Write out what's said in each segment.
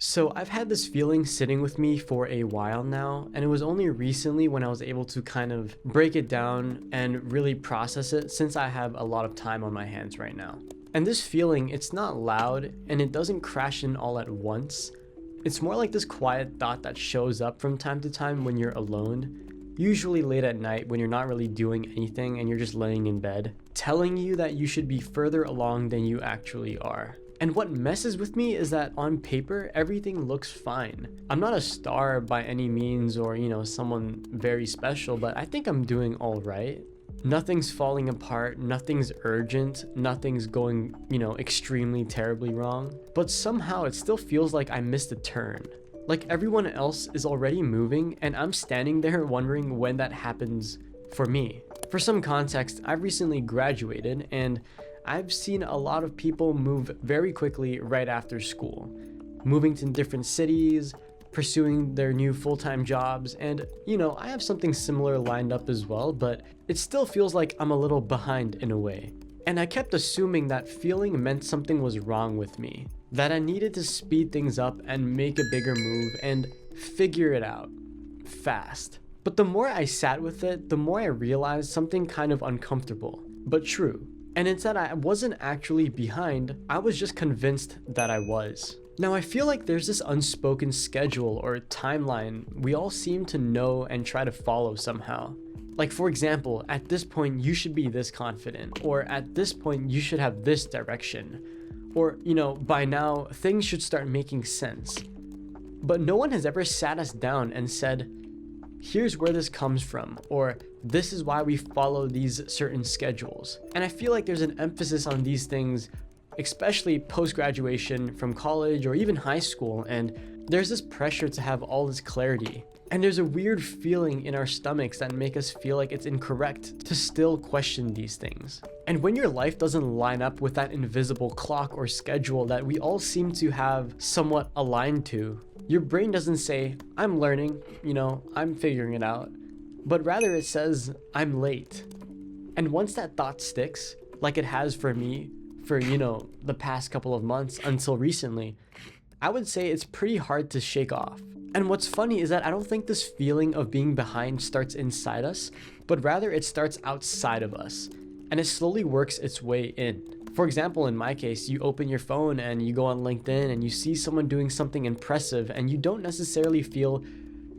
So I've had this feeling sitting with me for a while now, and it was only recently when I was able to kind of break it down and really process it since I have a lot of time on my hands right now. And this feeling, it's not loud and it doesn't crash in all at once. It's more like this quiet thought that shows up from time to time when you're alone, usually late at night when you're not really doing anything and you're just laying in bed, telling you that you should be further along than you actually are. And what messes with me is that on paper, everything looks fine. I'm not a star by any means or, someone very special, but I think I'm doing all right. Nothing's falling apart, nothing's urgent, nothing's going, extremely terribly wrong. But somehow it still feels like I missed a turn. Like everyone else is already moving and I'm standing there wondering when that happens for me. For some context, I've recently graduated and I've seen a lot of people move very quickly right after school, moving to different cities, pursuing their new full-time jobs, and I have something similar lined up as well, but it still feels like I'm a little behind in a way. And I kept assuming that feeling meant something was wrong with me, that I needed to speed things up and make a bigger move and figure it out fast. But the more I sat with it, the more I realized something kind of uncomfortable, but true. And it's that I wasn't actually behind, I was just convinced that I was. Now I feel like there's this unspoken schedule or timeline we all seem to know and try to follow somehow. Like for example, at this point you should be this confident, or at this point you should have this direction, or by now things should start making sense. But no one has ever sat us down and said, here's where this comes from, or this is why we follow these certain schedules. And I feel like there's an emphasis on these things, especially post-graduation from college or even high school, and there's this pressure to have all this clarity. And there's a weird feeling in our stomachs that make us feel like it's incorrect to still question these things. And when your life doesn't line up with that invisible clock or schedule that we all seem to have somewhat aligned to, your brain doesn't say, I'm learning, I'm figuring it out, but rather it says, I'm late. And once that thought sticks, like it has for me, for, the past couple of months until recently, I would say it's pretty hard to shake off. And what's funny is that I don't think this feeling of being behind starts inside us, but rather it starts outside of us, and it slowly works its way in. For example, in my case, you open your phone and you go on LinkedIn and you see someone doing something impressive and you don't necessarily feel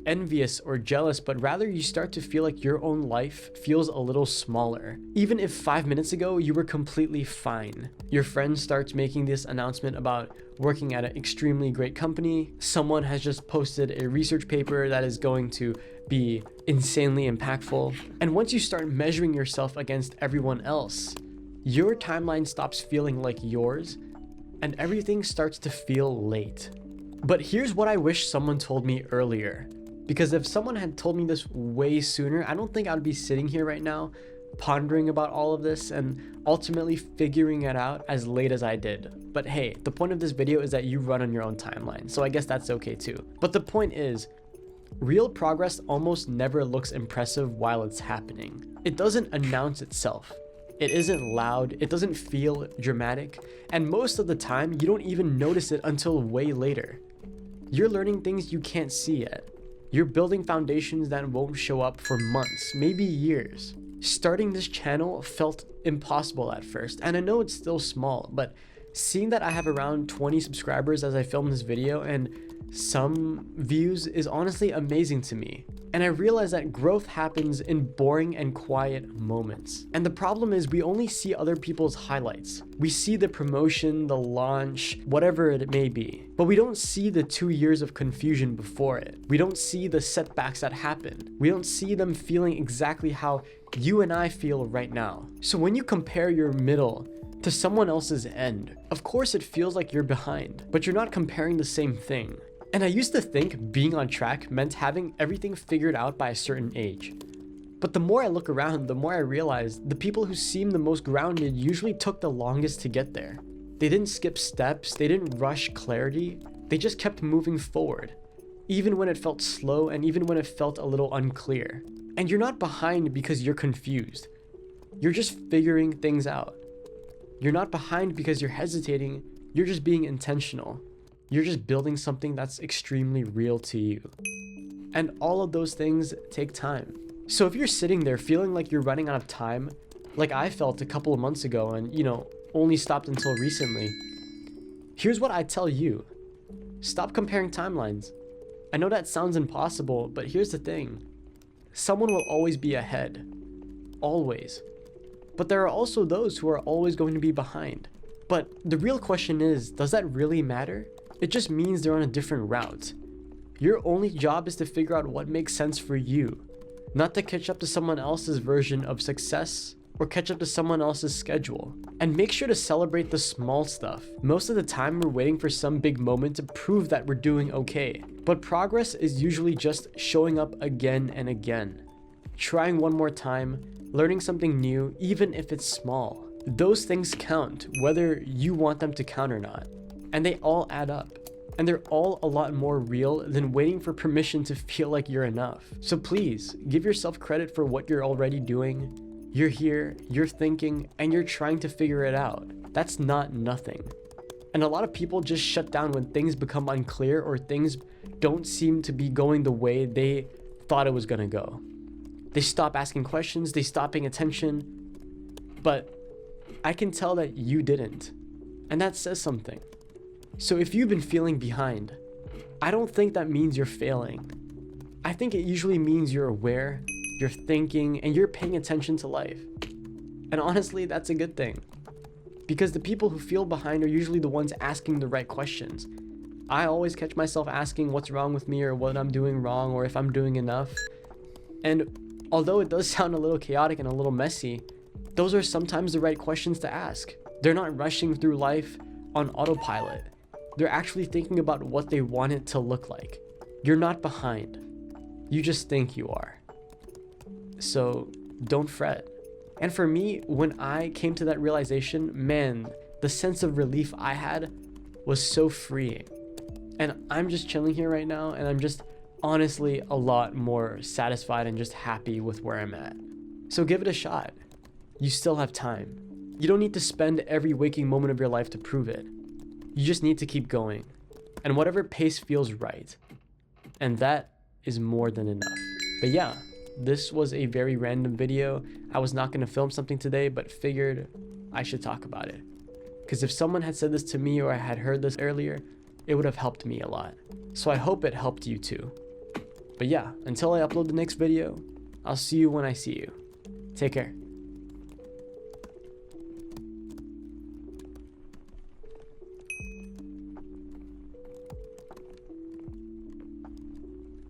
envious or jealous, but rather you start to feel like your own life feels a little smaller. Even if 5 minutes ago you were completely fine. Your friend starts making this announcement about working at an extremely great company. Someone has just posted a research paper that is going to be insanely impactful. And once you start measuring yourself against everyone else, your timeline stops feeling like yours and everything starts to feel late. But here's what I wish someone told me earlier. Because if someone had told me this way sooner, I don't think I'd be sitting here right now pondering about all of this and ultimately figuring it out as late as I did. But hey, the point of this video is that you run on your own timeline, so I guess that's okay too. But the point is, real progress almost never looks impressive while it's happening. It doesn't announce itself. It isn't loud, it doesn't feel dramatic, and most of the time you don't even notice it until way later. You're learning things you can't see yet. You're building foundations that won't show up for months, maybe years. Starting this channel felt impossible at first, and I know it's still small, but seeing that I have around 20 subscribers as I film this video and some views is honestly amazing to me. And I realize that growth happens in boring and quiet moments. And the problem is we only see other people's highlights. We see the promotion, the launch, whatever it may be. But we don't see the 2 years of confusion before it. We don't see the setbacks that happen. We don't see them feeling exactly how you and I feel right now. So when you compare your middle to someone else's end, of course it feels like you're behind, but you're not comparing the same thing. And I used to think being on track meant having everything figured out by a certain age. But the more I look around, the more I realize the people who seem the most grounded usually took the longest to get there. They didn't skip steps, they didn't rush clarity, they just kept moving forward, even when it felt slow and even when it felt a little unclear. And you're not behind because you're confused. You're just figuring things out. You're not behind because you're hesitating, you're just being intentional. You're just building something that's extremely real to you. And all of those things take time. So if you're sitting there feeling like you're running out of time, like I felt a couple of months ago and, only stopped until recently, here's what I tell you. Stop comparing timelines. I know that sounds impossible, but here's the thing. Someone will always be ahead. Always. But there are also those who are always going to be behind. But the real question is, does that really matter? It just means they're on a different route. Your only job is to figure out what makes sense for you, not to catch up to someone else's version of success or catch up to someone else's schedule. And make sure to celebrate the small stuff. Most of the time we're waiting for some big moment to prove that we're doing okay. But progress is usually just showing up again and again. Trying one more time, learning something new, even if it's small. Those things count, whether you want them to count or not. And they all add up. And they're all a lot more real than waiting for permission to feel like you're enough. So please, give yourself credit for what you're already doing. You're here, you're thinking, and you're trying to figure it out. That's not nothing. And a lot of people just shut down when things become unclear or things don't seem to be going the way they thought it was gonna go. They stop asking questions, they stop paying attention, but I can tell that you didn't. And that says something. So if you've been feeling behind, I don't think that means you're failing. I think it usually means you're aware, you're thinking, and you're paying attention to life. And honestly, that's a good thing. Because the people who feel behind are usually the ones asking the right questions. I always catch myself asking what's wrong with me or what I'm doing wrong or if I'm doing enough. And although it does sound a little chaotic and a little messy, those are sometimes the right questions to ask. They're not rushing through life on autopilot. They're actually thinking about what they want it to look like. You're not behind. You just think you are. So don't fret. And for me, when I came to that realization, man, the sense of relief I had was so freeing. And I'm just chilling here right now, and I'm just honestly a lot more satisfied and just happy with where I'm at. So give it a shot. You still have time. You don't need to spend every waking moment of your life to prove it. You just need to keep going. And whatever pace feels right. And that is more than enough. But yeah, this was a very random video. I was not going to film something today, but figured I should talk about it. Because if someone had said this to me or I had heard this earlier, it would have helped me a lot. So I hope it helped you too. But yeah, until I upload the next video, I'll see you when I see you. Take care.